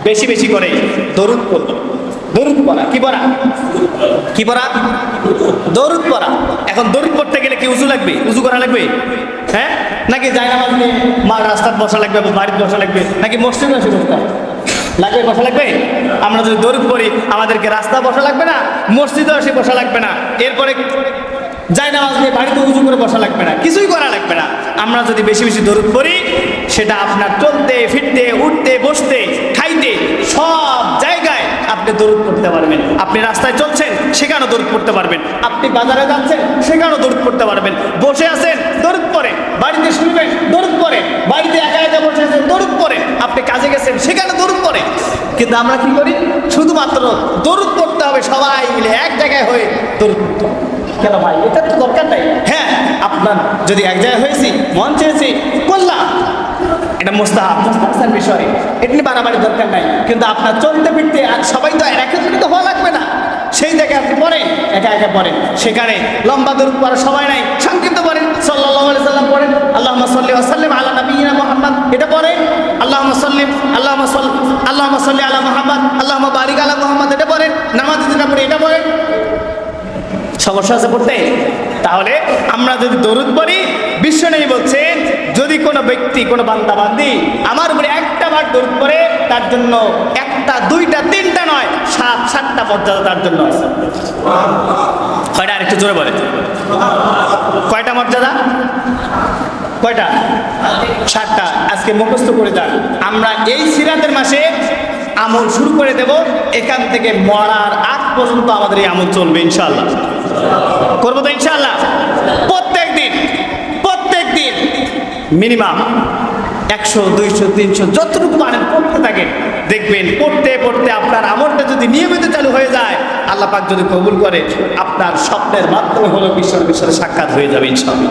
বেশি বেশি করে দরুদ পড়ব। দরুদ পড়া কি পড়া? কি পড়া? দরুদ পড়া। এখন দরুদ পড়তে গেলে কি উজু লাগবে? উজু করা লাগবে? হ্যাঁ, নাকি জায়নামাজ নিয়ে মা রাস্তায় বসা লাগবে, বাড়িতে বসা লাগবে, নাকি মসজিদে এসে বসতে লাগবে? বসা লাগবে? আমরা যদি দরুদ পড়ি আমাদেরকে রাস্তা বসা লাগবে না, মসজিদে এসে বসা লাগবে না, এরপরে জায়নামাজ নিয়ে বাড়িতে উজু করে বসা লাগবে না, কিছুই করা লাগবে না। আমরা যদি বেশি বেশি দরুদ পড়ি, সেটা আপনার চলতে ফিরতে উঠতে বসতে খাইতে সব জায়গায় আপনি দরুদ পড়তে পারবেন। আপনি রাস্তায় চলছেন সেখানেও দরুদ পড়তে পারবেন, আপনি বাজারে যাচ্ছেন সেখানেও দরুদ পড়তে পারবেন, বসে আছেন দরুদ পড়ে, বাড়িতে শুনবেন দরুদ পড়ে, বাড়িতে একা একা বসে আছেন দরুদ পড়ে, আপনি কাজে গেছেন সেখানে দরুদ পড়ে। কিন্তু আমরা কি করি? শুধুমাত্র দরুদ পড়তে হবে সবাই মিলে এক জায়গায় হয়ে দরুদ পড়তে হবে। কেন ভাই, এটা তো দরকার নাই। হ্যাঁ, আপনার যদি এক জায়গায় হয়েছি, মন চেয়েছি, করলাম, এটা মুস্তাহাব বিষয়, এটা নিয়ে বাড়াবাড়ি দরকার নাই। কিন্তু আপনার চলতে ফিরতে আর সবাই তো একত্রিত হওয়া লাগবে না, সেই জায়গায় আপনি পড়েন, একা একা পড়েন, সেখানে লম্বা দরুদ পড়ার সময় নাই, সংক্ষিপ্ত পড়েন, সাল্লাল্লাহু আলাইহি ওয়াসাল্লাম পড়েন, আল্লাহুম্মা সাল্লি ওয়া সাল্লিম আলা নাবিয়িনা মুহাম্মদ, এটা পড়েন, আল্লাহুম্মা সাল্লি আলা মুহাম্মদ, আল্লাহুম্মা বারিক আলা মুহাম্মদ, এটা পড়েন। নামাজে যেটা পড়ি এটা পড়েন। সমস্যা আছে পড়তে? তাহলে আমরা যদি দরুদ পড়ি, বিশ্বনবী বলছেন যদি কোনো ব্যক্তি, কোনো বান্দা বান্দি আমার উপরে একটা বার দরুদ পড়ে, তার জন্য একটা দুইটা তিনটা নয়, 7-7টা মর্যাদা তার জন্য আছে। কয়টা? আরেকটু জোরে বলে, কয়টা মর্যাদা? কয়টা? 7টা। আজকে মুখস্থ করে যান। আমরা এই সিরাতের মাসে আমল শুরু করে দেব, এখান থেকে মরার আগ পর্যন্ত আমাদের এই আমল চলবে ইনশাআল্লাহ। করবো তো ইনশাআল্লাহ? প্রত্যেক দিন মিনিমাম 100, 200, 300 যতটুকু পারেন পড়তে থাকেন। দেখবেন পড়তে পড়তে আপনার আমলটা যদি নিয়মিত চালু হয়ে যায়, আল্লাহ পাক যদি কবুল করে, আপনার স্বপ্নের মাধ্যমে হলো বিশ্বনবীর সাথে সাক্ষাৎ হয়ে যাবে ইনশাআল্লাহ।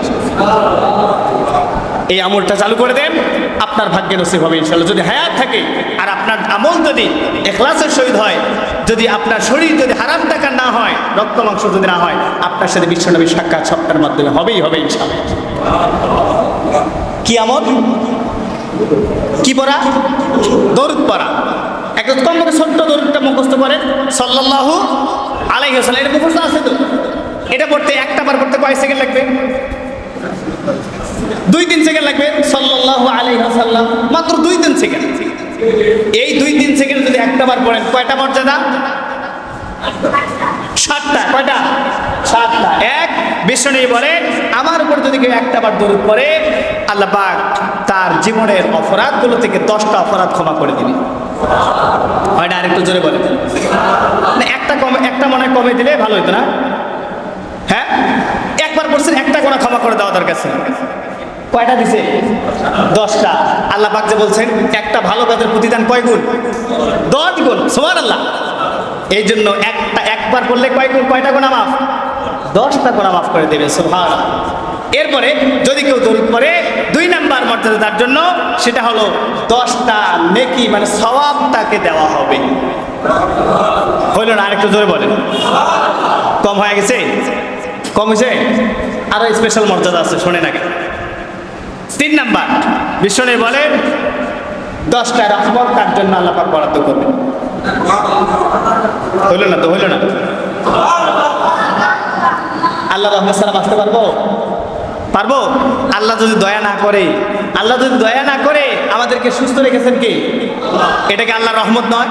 এই আমলটা চালু করে দেন, আপনার ভাগ্যে নসিব হবে ইনশাআল্লাহ, যদি হায়াত থাকে। আর আপনার আমল যদি ইখলাসের সহিত হয়, যদি আপনার শরীর যদি হারাম টাকা না হয়, রক্ত মাংস যদি না হয়, আপনার সাথে বিশ্বনবীর সাক্ষাৎ স্বপ্নের মাধ্যমে হবেই হবে ইনশাআল্লাহ। কি আমল? কি পড়া? দরুদ পড়া। একটা কমপক্ষে ছোট্ট দরুদটা মুখস্থ করেন, সাল্লাল্লাহু আলাইহি ওয়াসাল্লাম। এটা মুখস্থ আছে তো? এটা পড়তে একটা বার পড়তে কয় সেকেন্ড লাগবে? 2-3 সেকেন্ড লাগবে। সাল্লাল্লাহু আলাইহি ওয়াসাল্লাম, মাত্র 2-3 সেকেন্ড। এই 2-3 সেকেন্ড যদি একটা বার পড়েন, কয়টা মর্যাদা? 7টা। কয়টা? 7টা। এক, বিশ্বনবী বলে আমার উপর যদি কেউ একটা বার দরুদ পড়ে, আল্লাহ পাক তার জীবনের অপরাধগুলো থেকে 10টা অপরাধ ক্ষমা করে দিবে। কয়টা? আরেকটু জোরে বলে। না, একটা মনে হয় কমে দিলে ভালো হতো না? হ্যাঁ, একবার পড়ছেন, একটা গোনা ক্ষমা করে দেওয়া দরকার ছিল। কয়টা দিছে? 10টা। আল্লাহ পাক যে বলছেন একটা ভালো কাজের প্রতিদান কয় গুণ? 10 গুণ। সুবহানাল্লাহ। এই জন্য একবার পড়লে কয়টা গুনাহ মাফ? 10টা গুনাহ মাফ করে দেবে। সুবহানাল্লাহ। এরপরে যদি কেউ দরুদ পড়ে, 2 নাম্বার মর্যাদা তার জন্য, সেটা হলো 10টা নেকি, মানে সওয়াব তাকে দেওয়া হবে। হইল না? আরেকটু জোরে বলেন। কম হয়ে গেছে? কম হয়েছে? আরো স্পেশাল মর্যাদা আছে, শোনেন আগে। 3 নাম্বার, বিশ্বনবী বলে 10টা রহমত তার জন্য আল্লাহ পাক বরাদ্দ করবেন। হইল না তো? হইল না? আল্লাহ রহমত ছাড়া বাঁচতে পারবো? আল্লাহ যদি দয়া না করে, আমাদেরকে সুস্থ রেখেছেন কে? এটা কি আল্লাহর রহমত নয়?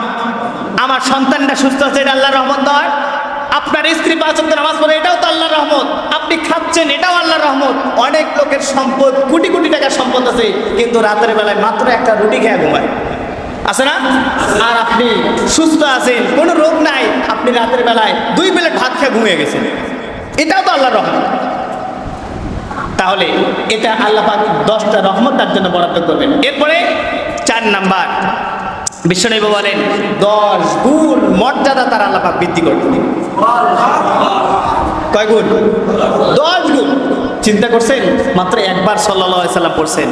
আমার সন্তানটা সুস্থ আছে, এটা আল্লাহর রহমত নয়? আপনার স্ত্রী 5 ওয়াক্ত নামাজ পড়ে, এটাও তো আল্লাহর রহমত। আপনি খাচ্ছেন, এটাও আল্লাহর রহমত। অনেক লোকের সম্পদ, কোটি কোটি টাকার সম্পদ আছে, কিন্তু রাতের বেলায় মাত্র একটা রুটি খেয়ে ঘুমায়, আছে না? আর আপনি সুস্থ আছেন, কোনো রোগ নাই, আপনি রাতের বেলায় 2 প্লেট ভাত খেয়ে ঘুমিয়ে গেছেন, এটাও তো আল্লাহর রহমত। তাহলে এটা আল্লাহ পাক 10টা রহমত তার জন্য বরাদ্দ করবেন। এরপরে 4 নাম্বার, বিশ্বনবী বলেন 10 গুণ মর্যাদা তার আল্লাহ পাক বৃদ্ধি করবেন। কয় গুণ? 10 গুণ। চিন্তা করছেন? মাত্র একবার সাল্লাল্লাহু আলাইহি সাল্লাম পড়ছেন,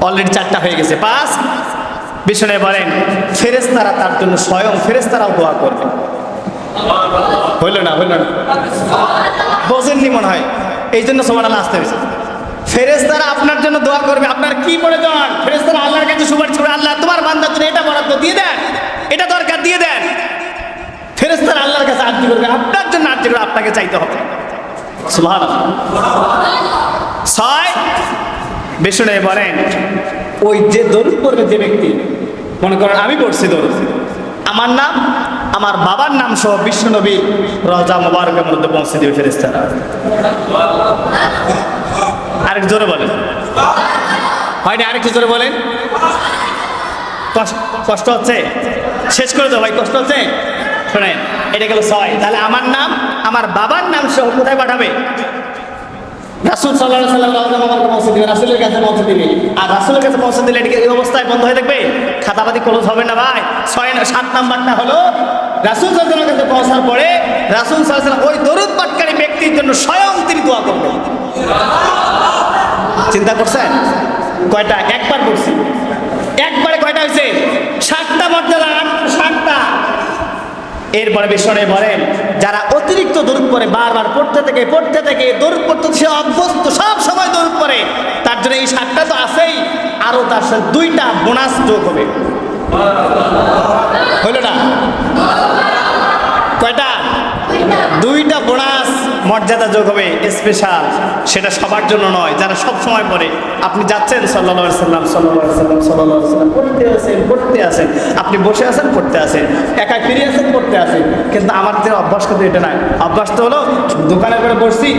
অলরেডি 4টা হয়ে গেছে। 5, বিশ্বনবী বলেন ফেরেশতারা তার জন্য, স্বয়ং ফেরেশতারাও দোয়া করবে। হইল না? বোঝেননি মনে হয়, এই জন্য সুবহানাল্লাহ আসতে হয়েছে। ফেরেশতারা আপনার জন্য দোয়া করবে। আপনার কি প্রয়োজন? ফেরেশতারা আল্লাহর কাছে সুপারিশ করবে, আল্লাহ তোমার বান্দার জন্য এটা বরাদ্দ দিয়ে দেন। আল্লাহর কাছে আরজি করবে, আপনার জন্য আরজি করে আপনাকে চাইতে হবে। সুবহানাল্লাহ। 6 বিষ্ণু বলেন ওই যে দরুদ পড়বে যে ব্যক্তি, মনে করেন আমি পড়ছি দরুদ, আমার নাম আমার বাবার নাম সহ বিষ্ণু নবী রওজা মুবারকের মধ্যে পৌঁছে দেবে ফেরেশতারা। আরেক জোরে বলেন, হয়নি আরেকটু জোরে বলেন। কষ্ট হচ্ছে? শেষ করে দাও ভাই, কষ্ট হচ্ছে? শোনেন, এটা গেল 6। তাহলে আমার নাম আমার বাবার নাম সহ কোথায় পাঠাবে? রাসূল সাল্লাল্লাহু আলাইহি ওয়াসাল্লাম রওজা মুবারকে পৌঁছে দিবে, রাসূলের কাছে পৌঁছে দিবে। আর রাসূলের কাছে পৌঁছে দিলে এটা এই অবস্থায় বন্ধ হয়ে থাকবে, খাতাপাতি ক্লোজ হবে না ভাই। 7 নাম্বারটা হলো রাসূল সাল্লাল্লাহু আলাইহি ওয়াসাল্লামের কাছে পৌঁছার পরে রাসূল সাল্লাল্লাহু আলাইহি ওয়াসাল্লাম ওই দরুদ পাঠকারী ব্যক্তির জন্য স্বয়ং তিনি দোয়া করবেন। চিন্তা করছেন? কয়টা? একবার পড়ছি, একবারে কয়টা হয়েছে? 7টা মর্যাদা, 7টা। এরপরে বিষ্ণু বলেন যারা অতিরিক্ত দরুদ পড়ে, বারবার পড়তে থেকে দরুদ পড়তে সে অভ্যস্ত, সব সময় দরুদ পড়ে, তার জন্য এই 7টা তো আছেই, আরো তার সাথে 2টা বোনাস যোগ হবে। হইল না? কয়টা? 2টা বোনাস মর্যাদা যোগ হবে, স্পেশাল। সেটা সবার জন্য নয়, যারা সব সময় পড়ে। আপনি যাচ্ছেন সাল্লাল্লাহু আলাইহি সাল্লাম পড়তে আছেন, আপনি বসে আছেন পড়তে আছেন, একা ফিরে আছেন পড়তে আছেন, কিন্তু আমাদের অভ্যাস কিন্তু এটা নাই। অভ্যাস তো হলো দোকানে করে বসছি,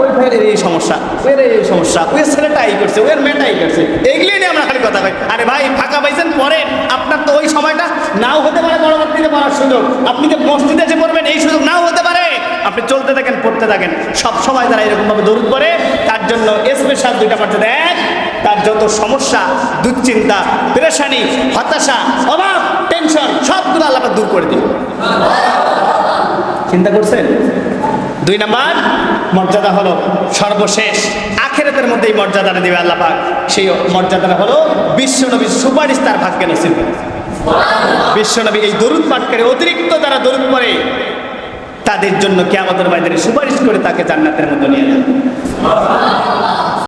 ওই ভাইয়ের এই সমস্যা, এই সমস্যা, ওই ছেলেটা এই করছে, ওই মেয়েটা এই করছে, এগুলি নিয়ে আমরা খালি কথা ভাই। আরে ভাই ফাঁকা পাইছেন পড়েন, আপনার তো ওই সময়টা নাও হতে পারে পরবর্তীতে পড়ার সুযোগ, আপনি যে মসজিদে এসে পড়বেন এই সুযোগ নাও হতে পারে। আপনি চলতে থাকেন, পড়তে থাকেন, সব সময় যারা এরকম ভাবে দরুদ পড়ে তার জন্য স্পেশাল 2টা মর্যাদা। 1, তার যত সমস্যা, দুশ্চিন্তা, পেরেশানি, হতাশা, অভাব, টেনশন সবগুলো আল্লাহ পাক দূর করে দিবে। চিন্তা করছেন? 2 নাম্বার মর্যাদা হলো সর্বশেষ, আখিরাতের মধ্যে এই মর্যাদাটা দিবে আল্লাহ পাক। সেই মর্যাদাটা হলো বিশ্বনবীর সুপারিশ তার ভাগ্যে নসিব হবে। বিশ্বনবী এই দরুদ পাঠ করে অতিরিক্ত যারা দরুদ পড়ে তাদের জন্য কিয়ামতের ময়দানে সুপারিশ করে তাকে জান্নাতের মধ্যে নিয়ে যাবে।